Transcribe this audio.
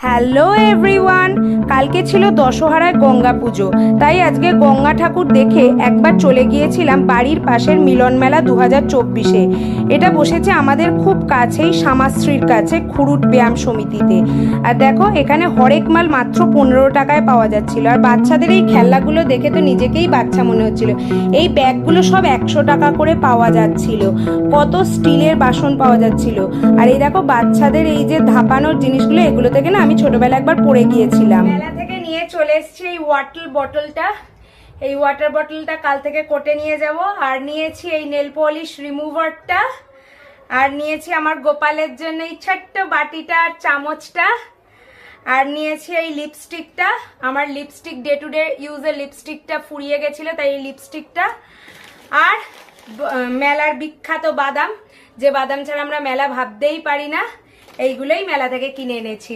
Hello everyone, কালকে ছিল দশহরায় গঙ্গা পুজো, তাই আজকে গঙ্গা ঠাকুর দেখে একবার চলে গিয়েছিলাম বাড়ির পাশের মিলন মেলা 2024-এ। এটা বসেছে আমাদের খুব কাছেই শ্যামাশ্রীর কাছে খুরুট ব্যায়াম সমিতিতে। আর দেখো এখানে হরেক মাল মাত্র 15 টাকায় পাওয়া যাচ্ছিল। আর বাচ্চাদের এই খেলনাগুলো দেখে তো নিজেকেই বাচ্চা মনে হচ্ছিল। এই ব্যাগগুলো সব 100 টাকা করে পাওয়া যাচ্ছিল। কত স্টিলের বাসন পাওয়া যাচ্ছিল। আর এই দেখো বাচ্চাদের এই যে ধাপানোর জিনিসগুলো, এগুলো থেকে না আমি ছোটবেলা একবার পড়ে গিয়েছিলাম। মেলা থেকে নিয়ে চলে এসেছি এই ওয়াটার বটলটা। এই ওয়াটার বটলটা কাল থেকে কোটে নিয়ে যাব। আর নিয়েছি এই নেল পলিশ রিমুভারটা। আর নিয়েছি আমার গোপালের জন্য এই ছোট্ট বাটিটা আর চামচটা। আর নিয়েছি এই লিপস্টিকটা। আমার লিপস্টিক ডে টু ডে ইউজের লিপস্টিকটা ফুরিয়ে গেছিল, তাই এই লিপস্টিকটা। আর মেলার বিখ্যাত বাদাম, যে বাদাম ছাড়া আমরা মেলা ভাবতেই পারি না, এইগুলোই মেলা থেকে কিনে এনেছি।